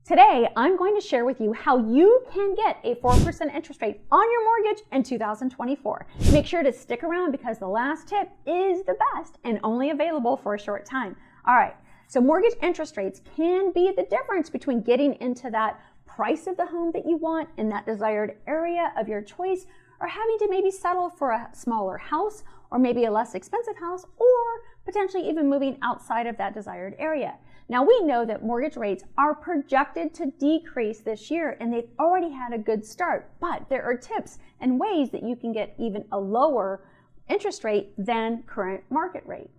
Today, I'm going to share with you how you can get a 4% interest rate on your mortgage in 2024. Make sure to stick around because the last tip is the best and only available for a short time. All right, so mortgage interest rates can be the difference between getting into that price of the home that you want in that desired area of your choice, or having to maybe settle for a smaller house or maybe a less expensive house, or potentially even moving outside of that desired area. Now, we know that mortgage rates are projected to decrease this year, and they've already had a good start, but there are tips and ways that you can get even a lower interest rate than current market rate.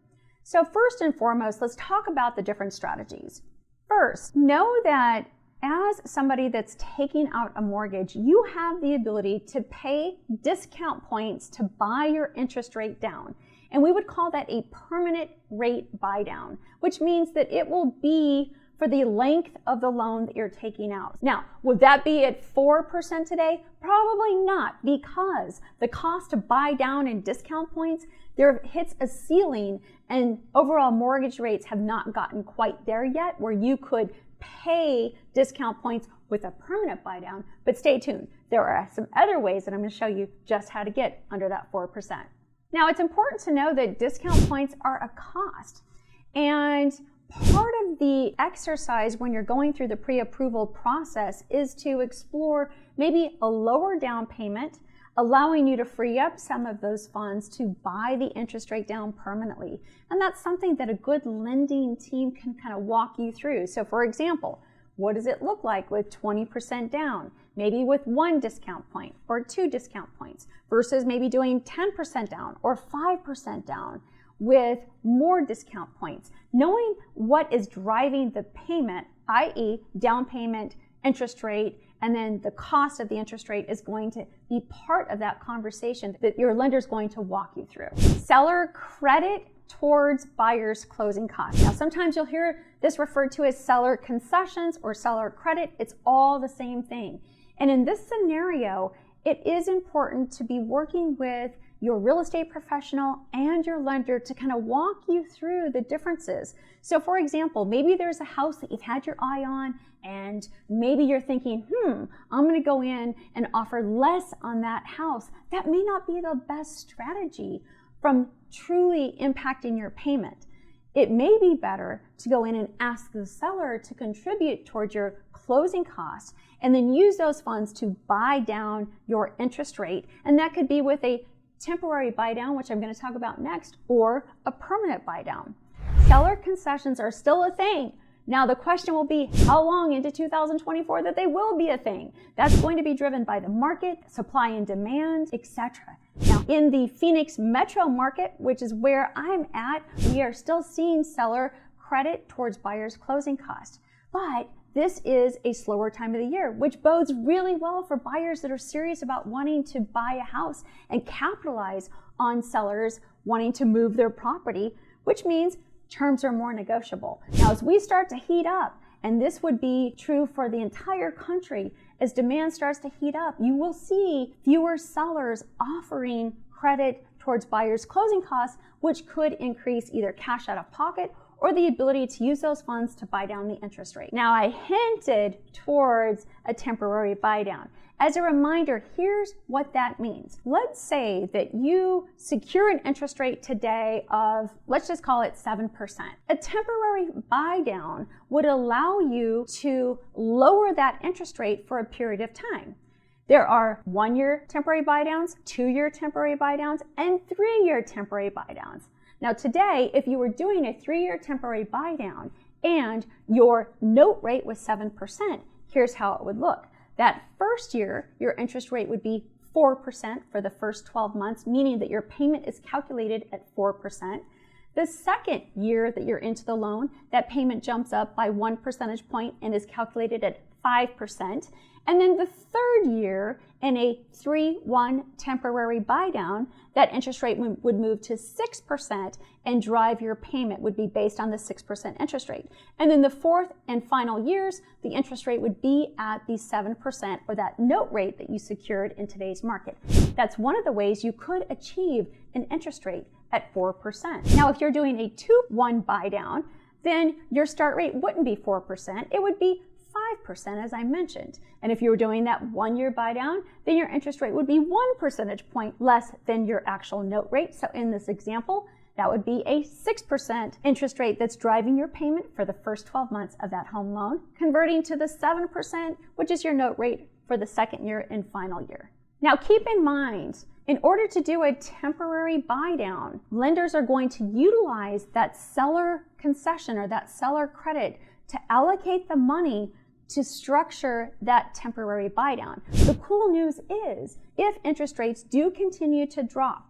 So first and foremost, let's talk about the different strategies. First, know that as somebody that's taking out a mortgage, you have the ability to pay discount points to buy your interest rate down. And we would call that a permanent rate buy down, which means that it will be for the length of the loan that you're taking out. Now, would that be at 4% today? Probably not, because the cost to buy down in discount points, there hits a ceiling, and overall mortgage rates have not gotten quite there yet where you could pay discount points with a permanent buy down. But stay tuned. There are some other ways that I'm going to show you just how to get under that 4%. Now, it's important to know that discount points are a cost. And part of the exercise when you're going through the pre-approval process is to explore maybe a lower down payment, allowing you to free up some of those funds to buy the interest rate down permanently. And that's something that a good lending team can kind of walk you through. So for example, what does it look like with 20% down? Maybe with 1 discount point or 2 discount points versus maybe doing 10% down or 5% down with more discount points. Knowing what is driving the payment, i.e. down payment, interest rate, and then the cost of the interest rate is going to be part of that conversation that your lender is going to walk you through. Seller credit towards buyer's closing costs. Now, sometimes you'll hear this referred to as seller concessions or seller credit. It's all the same thing. And in this scenario, it is important to be working with your real estate professional and your lender to kind of walk you through the differences. So for example, maybe there's a house that you've had your eye on, and maybe you're thinking, I'm going to go in and offer less on that house. That may not be the best strategy from truly impacting your payment. It may be better to go in and ask the seller to contribute towards your closing costs and then use those funds to buy down your interest rate. And that could be with a temporary buy down, which I'm going to talk about next, or a permanent buy down. Seller concessions are still a thing. Now the question will be how long into 2024 that they will be a thing. That's going to be driven by the market, supply and demand, etc. Now in the Phoenix metro market, which is where I'm at, we are still seeing seller credit towards buyers' closing costs. But this is a slower time of the year, which bodes really well for buyers that are serious about wanting to buy a house and capitalize on sellers wanting to move their property, which means terms are more negotiable. Now, as we start to heat up, and this would be true for the entire country, as demand starts to heat up, you will see fewer sellers offering credit towards buyers' closing costs, which could increase either cash out of pocket or the ability to use those funds to buy down the interest rate. Now, I hinted towards a temporary buy down. As a reminder, here's what that means. Let's say that you secure an interest rate today of, let's just call it 7%. A temporary buy down would allow you to lower that interest rate for a period of time. There are 1-year temporary buy downs, 2-year temporary buy downs, and 3-year temporary buy downs. Now today, if you were doing a 3-year temporary buy down and your note rate was 7%, here's how it would look. That first year, your interest rate would be 4% for the first 12 months, meaning that your payment is calculated at 4%. The second year that you're into the loan, that payment jumps up by 1 percentage point and is calculated at 5%. And then the third year, in a 3-1 temporary buy down, that interest rate would move to 6% and drive your payment would be based on the 6% interest rate. And then the fourth and final years, the interest rate would be at the 7% or that note rate that you secured in today's market. That's one of the ways you could achieve an interest rate at 4%. Now, if you're doing a 2-1 buy down, then your start rate wouldn't be 4%, it would be 5%, as I mentioned. And if you were doing that 1-year buy down, then your interest rate would be 1 percentage point less than your actual note rate. So in this example, that would be a 6% interest rate that's driving your payment for the first 12 months of that home loan, converting to the 7%, which is your note rate for the second year and final year. Now keep in mind, in order to do a temporary buy down, lenders are going to utilize that seller concession or that seller credit to allocate the money to structure that temporary buy down. The cool news is, if interest rates do continue to drop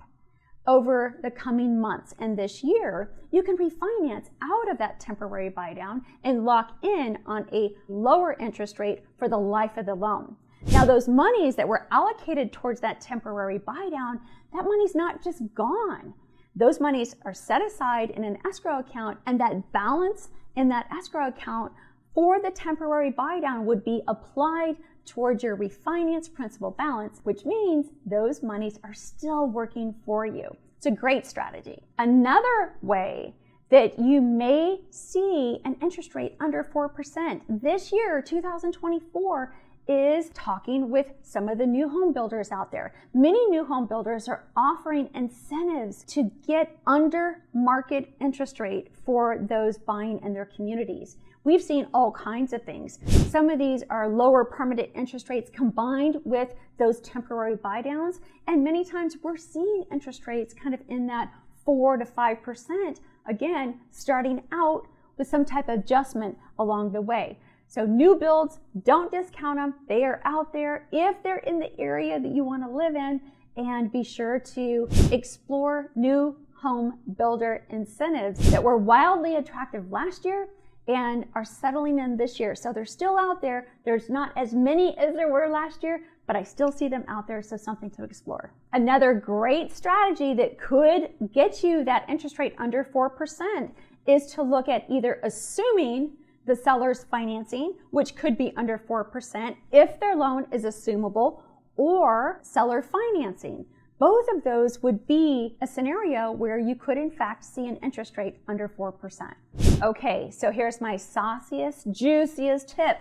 over the coming months and this year, you can refinance out of that temporary buy down and lock in on a lower interest rate for the life of the loan. Now, those monies that were allocated towards that temporary buy down, that money's not just gone. Those monies are set aside in an escrow account, and that balance in that escrow account for the temporary buy down would be applied towards your refinance principal balance, which means those monies are still working for you. It's a great strategy. Another way that you may see an interest rate under 4% this year, 2024, is talking with some of the new home builders out there. Many new home builders are offering incentives to get under market interest rate for those buying in their communities. We've seen all kinds of things. Some of these are lower permanent interest rates combined with those temporary buy downs. And many times we're seeing interest rates kind of in that 4 to 5%, again, starting out with some type of adjustment along the way. So new builds, don't discount them. They are out there if they're in the area that you want to live in, and be sure to explore new home builder incentives that were wildly attractive last year and are settling in this year. So they're still out there. There's not as many as there were last year, but I still see them out there, so something to explore. Another great strategy that could get you that interest rate under 4% is to look at either assuming the seller's financing, which could be under 4% if their loan is assumable, or seller financing. Both of those would be a scenario where you could in fact see an interest rate under 4%. Okay, so here's my sauciest, juiciest tip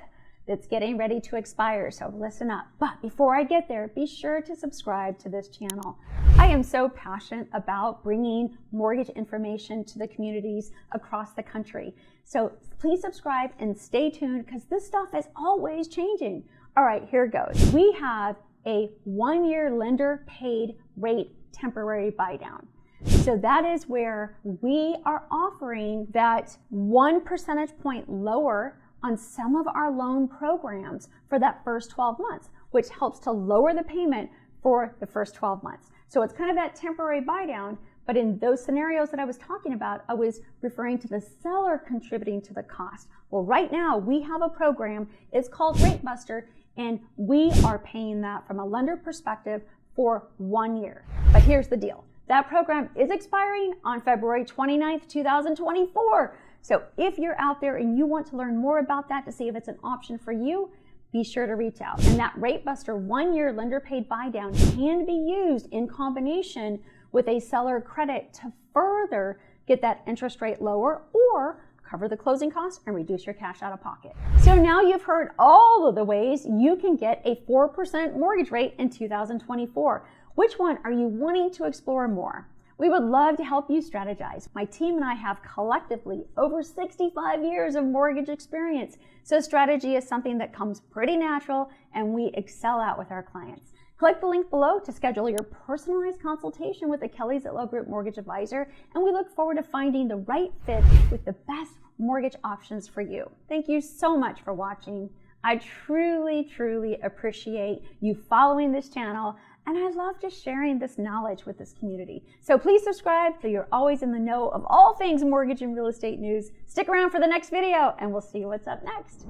that's getting ready to expire, so listen up. But before I get there, be sure to subscribe to this channel. I am so passionate about bringing mortgage information to the communities across the country. So please subscribe and stay tuned, because this stuff is always changing. All right, here it goes. We have a 1-year lender paid rate temporary buy down. So that is where we are offering that 1 percentage point lower on some of our loan programs for that first 12 months, which helps to lower the payment for the first 12 months. So it's kind of that temporary buy down, but in those scenarios that I was talking about, I was referring to the seller contributing to the cost. Well, right now we have a program, it's called Rate Buster, and we are paying that from a lender perspective for 1 year. But here's the deal. That program is expiring on February 29th, 2024. So if you're out there and you want to learn more about that to see if it's an option for you, be sure to reach out. And that Rate Buster 1-year lender paid buy down can be used in combination with a seller credit to further get that interest rate lower, or cover the closing costs and reduce your cash out of pocket. So now you've heard all of the ways you can get a 4% mortgage rate in 2024. Which one are you wanting to explore more? We would love to help you strategize. My team and I have collectively over 65 years of mortgage experience, so strategy is something that comes pretty natural and we excel at with our clients. Click the link below to schedule your personalized consultation with a KellyZtilowGroup mortgage advisor, and we look forward to finding the right fit with the best mortgage options for you. Thank you so much for watching. I truly, truly appreciate you following this channel, and I love just sharing this knowledge with this community. So please subscribe so you're always in the know of all things mortgage and real estate news. Stick around for the next video, and we'll see what's up next.